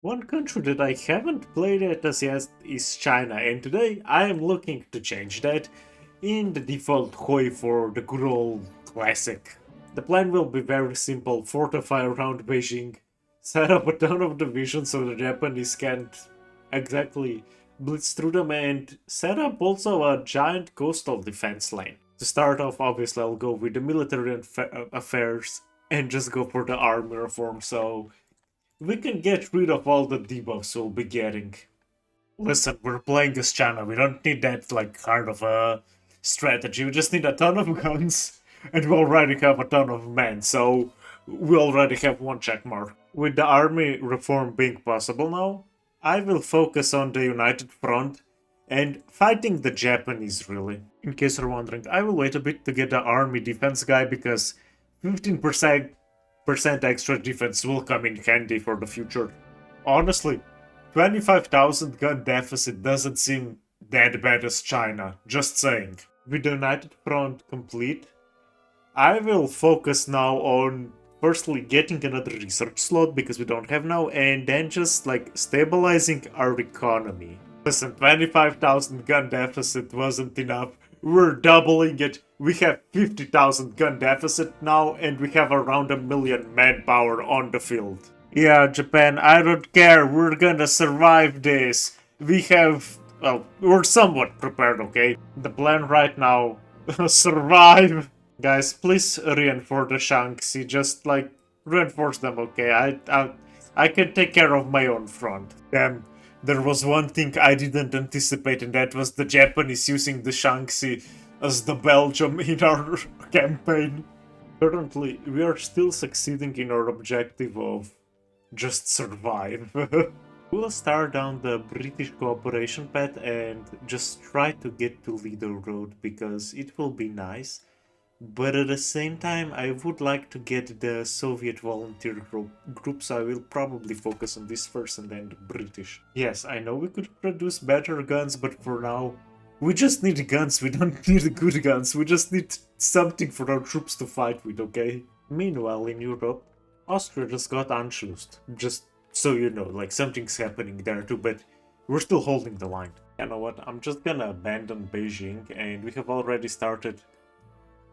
One country that I haven't played at as yet is China, and today I am looking to change that in the default Hoi for the good old classic. The plan will be very simple: fortify around Beijing, set up a ton of divisions so the Japanese can't exactly blitz through them, and set up also a giant coastal defense lane. To start off, obviously, I'll go with the military affairs and just go for the army reform, so we can get rid of all the debuffs we'll be getting. Listen, we're playing as China. We don't need that, like, kind of a strategy. We just need a ton of guns, and we already have a ton of men, so we already have one check mark. With the army reform being possible now, I will focus on the United Front and fighting the Japanese, really. In case you're wondering, I will wait a bit to get the army defense guy because 15% extra defense will come in handy for the future. Honestly, 25,000 gun deficit doesn't seem that bad as China, just saying. With the United Front complete, I will focus now on firstly getting another research slot because we don't have now, and then just like stabilizing our economy. Listen, 25,000 gun deficit wasn't enough. We're doubling it. We have 50,000 gun deficit now, and we have around 1 million manpower on the field. Yeah, Japan, I don't care. We're gonna survive this. We have. Well, we're somewhat prepared, okay? The plan right now survive. Guys, please reinforce the Shanxi. Just like reinforce them, okay? I can take care of my own front. Damn, there was one thing I didn't anticipate, and that was the Japanese using the Shanxi as the Belgium in our campaign. Currently, we are still succeeding in our objective of just survive. We'll start down the British cooperation path and just try to get to Lido Road because it will be nice. But at the same time, I would like to get the Soviet volunteer group, so I will probably focus on this first and then the British. Yes, I know we could produce better guns, but for now, we just need guns. We don't need good guns. We just need something for our troops to fight with, okay? Meanwhile, in Europe, Austria just got Anschlussed. Just so you know, like something's happening there too, but we're still holding the line. You know what? I'm just gonna abandon Beijing, and we have already started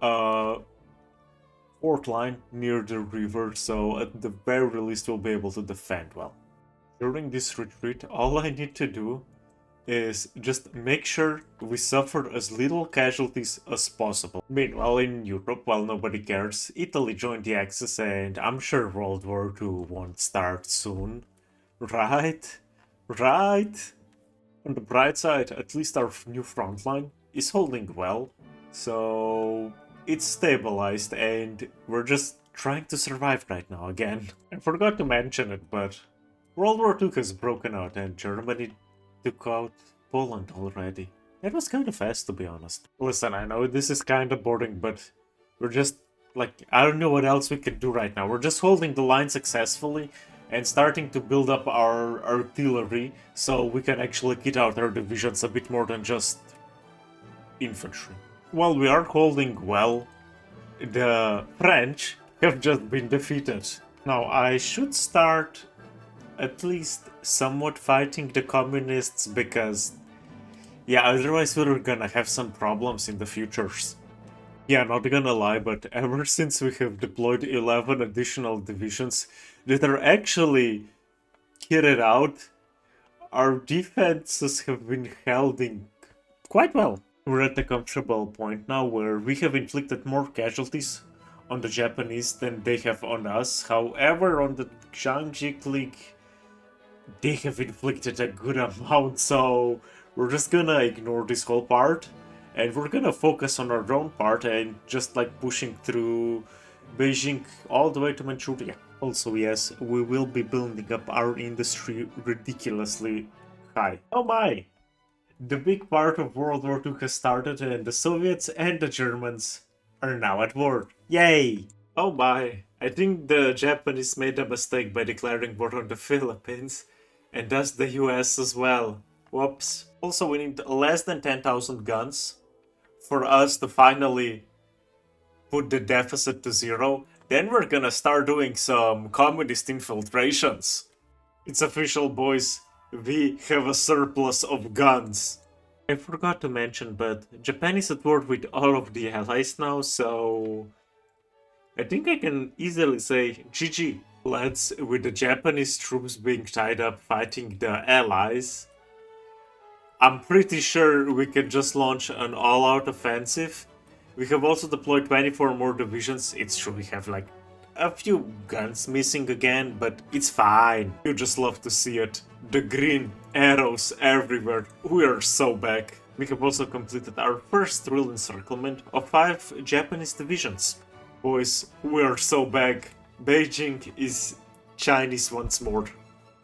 a fort line near the river, so at the very least we'll be able to defend well. During this retreat, all I need to do is just make sure we suffer as little casualties as possible. Meanwhile, in Europe, while nobody cares, Italy joined the Axis, and I'm sure World War II won't start soon. Right? Right? On the bright side, at least our new front line is holding well, so it's stabilized, and we're just trying to survive right now again. I forgot to mention it, but World War II has broken out, and Germany took out Poland already. It was kind of fast, to be honest. Listen, I know this is kind of boring, but we're just, like, I don't know what else we can do right now. We're just holding the line successfully and starting to build up our artillery so we can actually kit out our divisions a bit more than just infantry. While we are holding well, the French have just been defeated. Now, I should start at least somewhat fighting the communists because, yeah, otherwise we're gonna have some problems in the futures. Yeah, not gonna lie, but ever since we have deployed 11 additional divisions that are actually kitted out, our defenses have been holding quite well. We're at a comfortable point now where we have inflicted more casualties on the Japanese than they have on us. However, on the Jiangxi clique, they have inflicted a good amount, so we're just gonna ignore this whole part and we're gonna focus on our own part and just like pushing through Beijing all the way to Manchuria. Also, yes, we will be building up our industry ridiculously high. Oh my! The big part of World War II has started and the Soviets and the Germans are now at war. Yay! Oh my! I think the Japanese made a mistake by declaring war on the Philippines, and thus the US as well. Whoops. Also, we need less than 10,000 guns for us to finally put the deficit to zero. Then we're gonna start doing some communist infiltrations. It's official, boys. We have a surplus of guns. I forgot to mention, but Japan is at war with all of the allies now, so I think I can easily say GG. Let's, with the Japanese troops being tied up fighting the allies, I'm pretty sure we can just launch an all-out offensive. We have also deployed 24 more divisions. It's true we have like a few guns missing again, but it's fine. You just love to see it. The green arrows everywhere. We are so back. We have also completed our first real encirclement of 5 Japanese divisions. Boys, we are so back. Beijing is Chinese once more.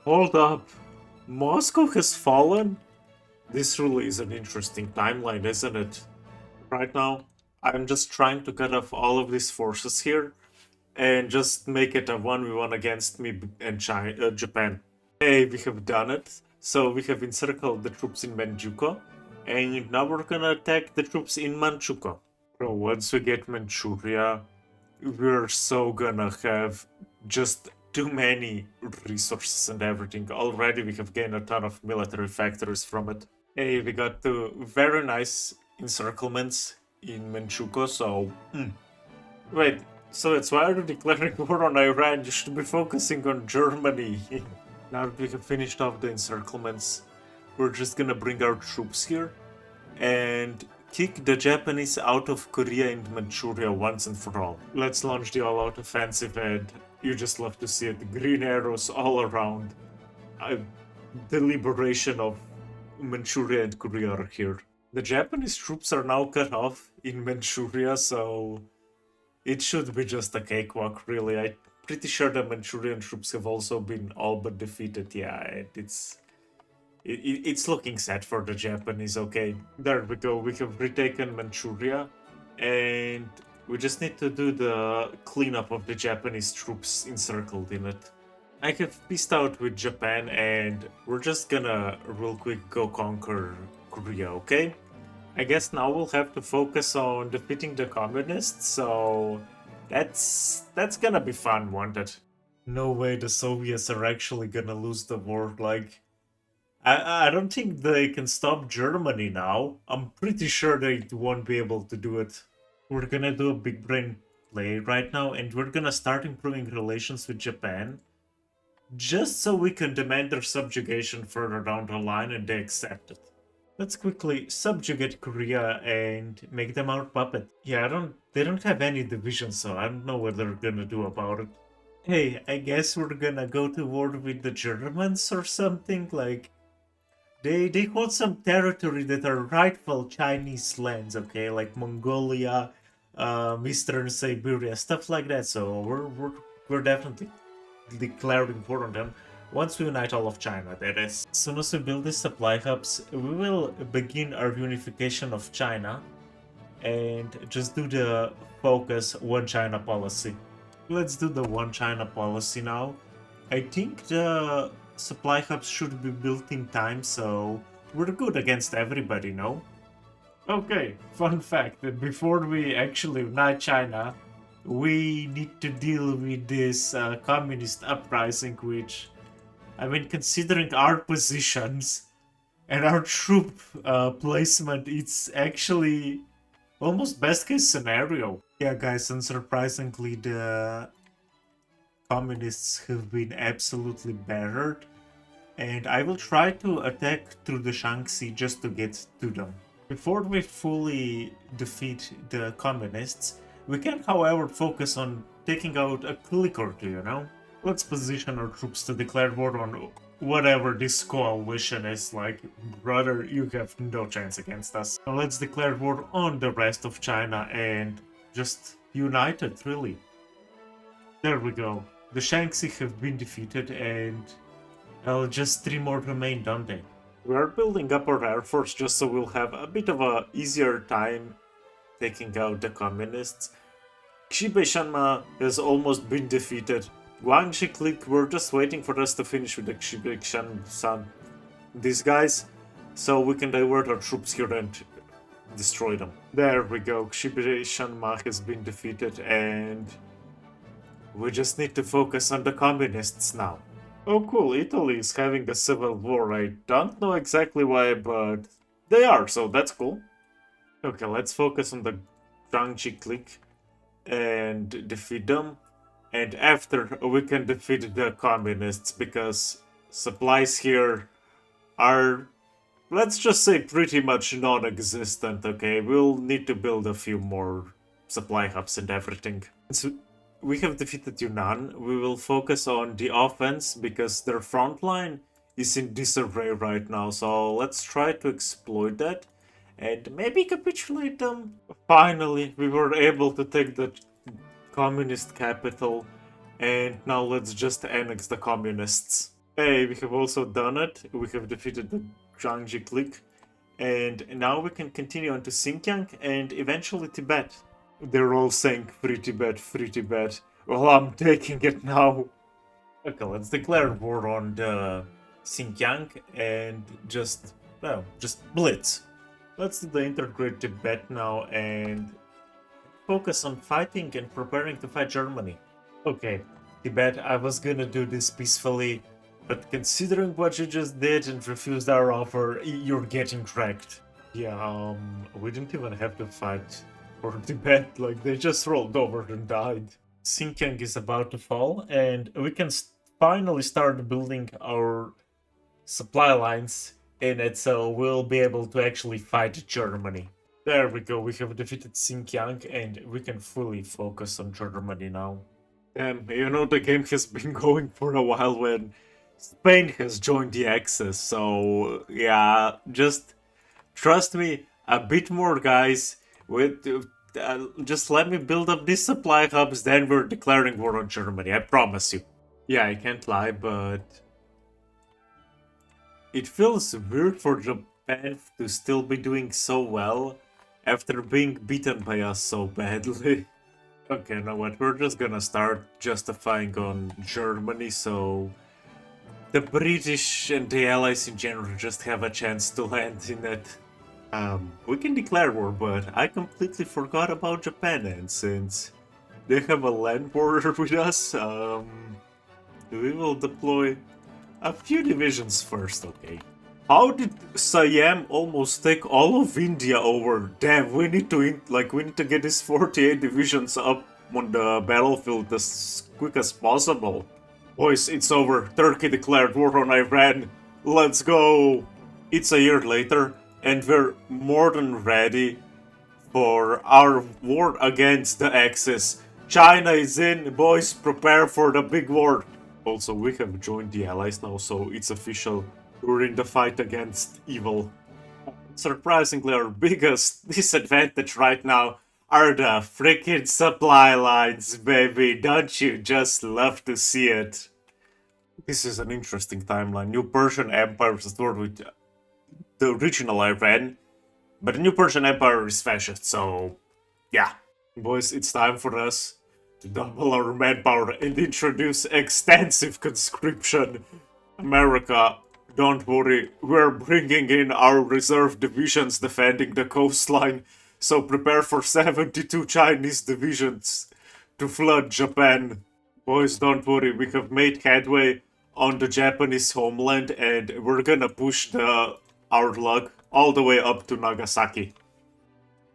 Hold up. Moscow has fallen? This really is an interesting timeline, isn't it? Right now, I'm just trying to cut off all of these forces here and just make it a 1v1 against me and Japan. Hey, we have done it. So we have encircled the troops in Manchukuo, and now we're gonna attack the troops in Manchukuo. Bro, once we get Manchuria, we're so gonna have just too many resources and everything. Already we have gained a ton of military factories from it. Hey, we got two very nice encirclements in Manchukuo, so... Wait, so it's why are you declaring war on Iran? You should be focusing on Germany. Now that we have finished off the encirclements, we're just gonna bring our troops here and kick the Japanese out of Korea and Manchuria once and for all. Let's launch the all-out offensive, and you just love to see it. Green arrows all around. The liberation of Manchuria and Korea are here. The Japanese troops are now cut off in Manchuria, so it should be just a cakewalk, really. I'm pretty sure the Manchurian troops have also been all but defeated. Yeah, it's looking sad for the Japanese, okay? There we go, we have retaken Manchuria, and we just need to do the cleanup of the Japanese troops encircled in it. I have peaced out with Japan, and we're just gonna real quick go conquer Korea, okay? I guess now we'll have to focus on defeating the communists, so that's gonna be fun, won't it? No way the Soviets are actually gonna lose the war, like... I don't think they can stop Germany now. I'm pretty sure they won't be able to do it. We're gonna do a big brain play right now, and we're gonna start improving relations with Japan, just so we can demand their subjugation further down the line and they accept it. Let's quickly subjugate Korea and make them our puppet. Yeah, they don't have any divisions, so I don't know what they're gonna do about it. Hey, I guess we're gonna go to war with the Germans or something, like... They hold some territory that are rightful Chinese lands, okay? Like Mongolia, Eastern Siberia, stuff like that, so we're definitely declaring war on them. Once we unite all of China, that is. As soon as we build these supply hubs, we will begin our unification of China and just do the focus One China policy. Let's do the One China policy now. I think the supply hubs should be built in time, so we're good against everybody, no? Okay, fun fact, that before we actually unite China, we need to deal with this communist uprising, which, I mean, considering our positions and our troop placement, it's actually almost best case scenario. Yeah, guys, unsurprisingly, the communists have been absolutely battered, and I will try to attack through the Shaanxi just to get to them. Before we fully defeat the communists, we can, however, focus on taking out a clique or two, you know? Let's position our troops to declare war on whatever this coalition is. Like, brother, you have no chance against us. Now let's declare war on the rest of China and just unite it, really. There we go. The Shaanxi have been defeated, and just 3 more remain, don't they? We're building up our air force just so we'll have a bit of a easier time taking out the communists. Xibei Shanma has almost been defeated. Guangxi clique, we're just waiting for us to finish with the Xibei Shan, these guys, so we can divert our troops here and destroy them. There we go, Xibei Shanma has been defeated, and we just need to focus on the communists now. Oh cool, Italy is having a civil war. I don't know exactly why, but they are, so that's cool. Okay, let's focus on the Zhangji clique and defeat them. And after, we can defeat the communists because supplies here are, let's just say, pretty much non-existent. Okay, we'll need to build a few more supply hubs and everything. So we have defeated Yunnan. We will focus on the offense because their front line is in disarray right now. So let's try to exploit that and maybe capitulate them. Finally, we were able to take the communist capital, and now let's just annex the communists. Hey, we have also done it. We have defeated the Zhangji clique, and now we can continue on to Xinjiang and eventually Tibet. They're all saying free Tibet, free Tibet. Well, I'm taking it now. Okay, let's declare war on the Xinjiang and just, well, just blitz. Let's do the integrate Tibet now and focus on fighting and preparing to fight Germany. Okay, Tibet, I was gonna do this peacefully, but considering what you just did and refused our offer, you're getting wrecked. Yeah, we didn't even have to fight for Tibet, like they just rolled over and died. Xinjiang is about to fall, and we can finally start building our supply lines in it, so we'll be able to actually fight Germany. There we go, we have defeated Xinjiang, and we can fully focus on Germany now. You know, the game has been going for a while when Spain has joined the Axis, so yeah, just trust me, a bit more, guys. With just let me build up these supply hubs, then we're declaring war on Germany. I promise you. Yeah, I can't lie, but it feels weird for Japan to still be doing so well after being beaten by us so badly. Okay, now what? We're just gonna start justifying on Germany, so the British and the Allies in general just have a chance to land in it. We can declare war, but I completely forgot about Japan, and since they have a land border with us, we will deploy a few divisions first, okay? How did Siam almost take all of India over? Damn, we need to we need to get these 48 divisions up on the battlefield as quick as possible. Boys, it's over. Turkey declared war on Iran. Let's go! It's a year later, and we're more than ready for our war against the Axis. China is in, boys, prepare for the big war. Also, we have joined the Allies now, so it's official. We're in the fight against evil. Surprisingly, our biggest disadvantage right now are the freaking supply lines, baby. Don't you just love to see it? This is an interesting timeline. New Persian Empire was war with the original Iran, but the New Persian Empire is fascist, so yeah. Boys, it's time for us to double our manpower and introduce extensive conscription. America, don't worry, we're bringing in our reserve divisions defending the coastline, so prepare for 72 Chinese divisions to flood Japan. Boys, don't worry, we have made headway on the Japanese homeland and we're gonna push our luck all the way up to Nagasaki.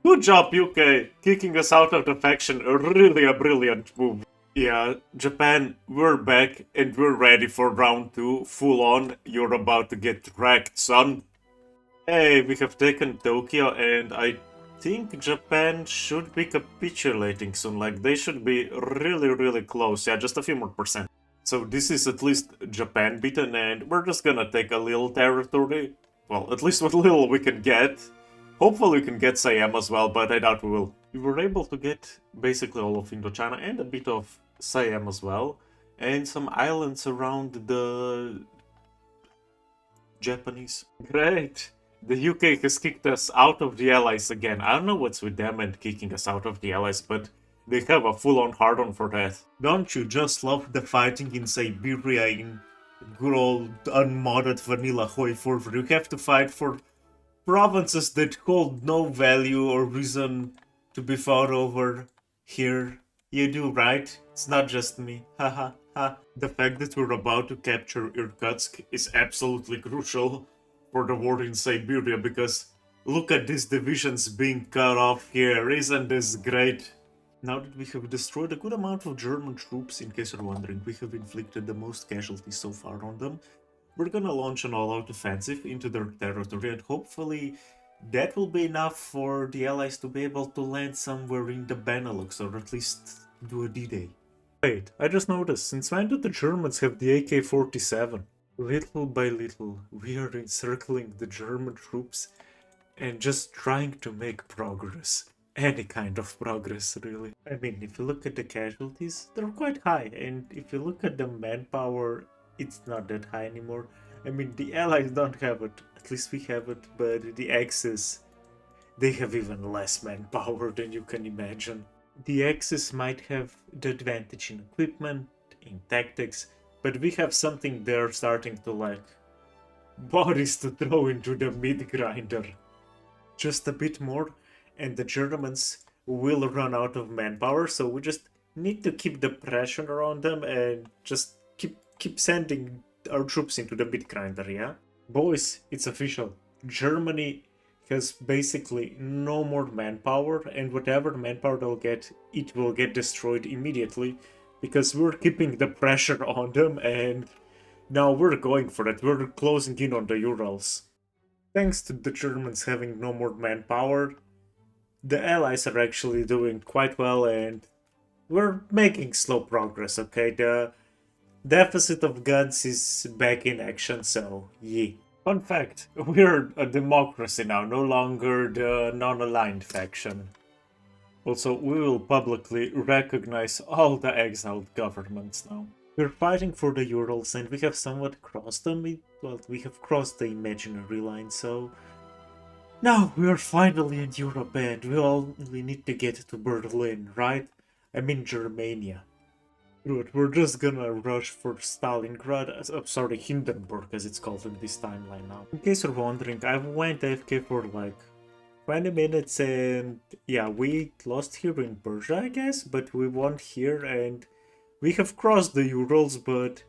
Good job, UK, kicking us out of the faction, really a brilliant move. Yeah, Japan, we're back and we're ready for round 2, full on. You're about to get wrecked, son. Hey, we have taken Tokyo and I think Japan should be capitulating soon. Like, they should be really close. Yeah, just a few more percent. So this is at least Japan beaten and we're just gonna take a little territory. Well, at least what little we can get. Hopefully we can get Siam as well, but I doubt we will. We were able to get basically all of Indochina and a bit of Siam as well, and some islands around the Japanese. Great! The UK has kicked us out of the Allies again. I don't know what's with them and kicking us out of the Allies, but they have a full-on hard-on for that. Don't you just love the fighting in Siberia in good old unmodded vanilla Hoi 4, where you have to fight for provinces that hold no value or reason to be fought over? Here, you do, right? It's not just me. Haha. The fact that we're about to capture Irkutsk is absolutely crucial for the war in Siberia, because look at these divisions being cut off here, isn't this great? Now that we have destroyed a good amount of German troops, in case you're wondering, we have inflicted the most casualties so far on them. We're gonna launch an all-out offensive into their territory, and hopefully that will be enough for the Allies to be able to land somewhere in the Benelux, or at least do a D-Day. Wait, I just noticed, since when do the Germans have the AK-47? Little by little, we are encircling the German troops and just trying to make progress. Any kind of progress, really. I mean, if you look at the casualties, they're quite high, and if you look at the manpower, it's not that high anymore. I mean, the Allies don't have it, at least we have it, but the Axis, they have even less manpower than you can imagine. The Axis might have the advantage in equipment, in tactics, but we have something they're starting to lack. Bodies to throw into the meat grinder. Just a bit more, and the Germans will run out of manpower, so we just need to keep the pressure on them and just keep sending our troops into the meat grinder, yeah? Boys, it's official. Germany has basically no more manpower, and whatever manpower they'll get, it will get destroyed immediately, because we're keeping the pressure on them, and now we're going for it. We're closing in on the Urals. Thanks to the Germans having no more manpower, the Allies are actually doing quite well, and we're making slow progress, okay? The deficit of guns is back in action, so yeah. Fun fact, we're a democracy now, no longer the non-aligned faction. Also, we will publicly recognize all the exiled governments now. We're fighting for the Urals, and we have somewhat crossed them. Well, we have crossed the imaginary line, so now we are finally in Europe, and we only need to get to Berlin, right? I mean Germania. Good, we're just gonna rush for Stalingrad, sorry, Hindenburg as it's called in this timeline now. In case you're wondering, I went AFK for like 20 minutes, and yeah, we lost here in Persia, I guess, but we won here, and we have crossed the Urals, but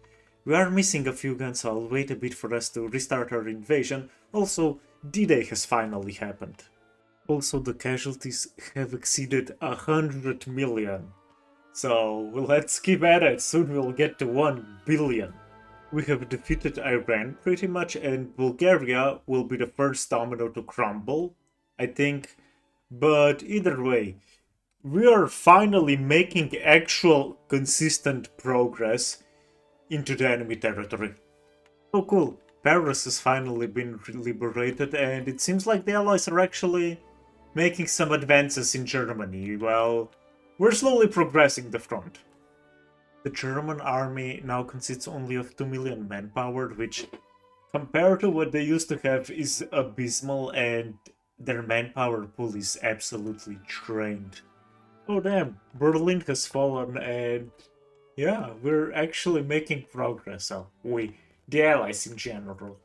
we are missing a few guns, so I'll wait a bit for us to restart our invasion. Also, D-Day has finally happened. Also, the casualties have exceeded 100 million. So, let's keep at it, soon we'll get to 1 billion. We have defeated Iran pretty much, and Bulgaria will be the first domino to crumble, I think. But either way, we are finally making actual consistent progress into the enemy territory. Oh cool, Paris has finally been liberated, and it seems like the Allies are actually making some advances in Germany. Well, we're slowly progressing the front. The German army now consists only of 2 million manpower, which compared to what they used to have is abysmal, and their manpower pool is absolutely drained. Oh damn, Berlin has fallen, and yeah, we're actually making progress. The Allies in general.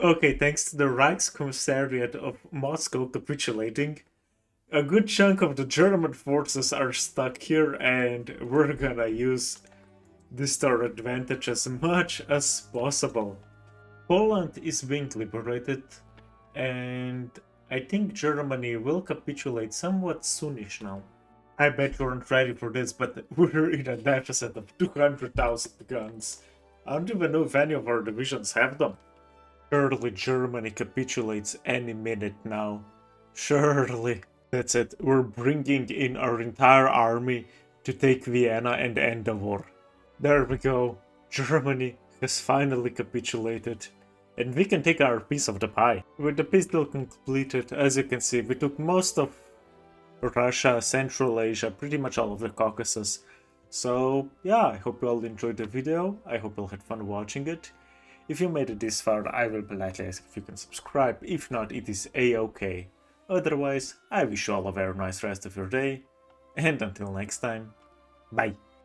Okay, thanks to the Reichskommissariat of Moscow capitulating, a good chunk of the German forces are stuck here, and we're gonna use this to our advantage as much as possible. Poland is being liberated, and I think Germany will capitulate somewhat soonish now. I bet you aren't ready for this, but we're in a deficit of 200,000 guns. I don't even know if any of our divisions have them. Surely Germany capitulates any minute now. Surely. That's it, we're bringing in our entire army to take Vienna and end the war. There we go. Germany has finally capitulated. And we can take our piece of the pie. With the peace deal completed, as you can see, we took most of Russia, Central Asia, pretty much all of the Caucasus. So yeah, I hope you all enjoyed the video. I hope you all had fun watching it. If you made it this far, I will politely ask if you can subscribe. If not, it is a-okay. Otherwise, I wish you all a very nice rest of your day. And until next time, bye.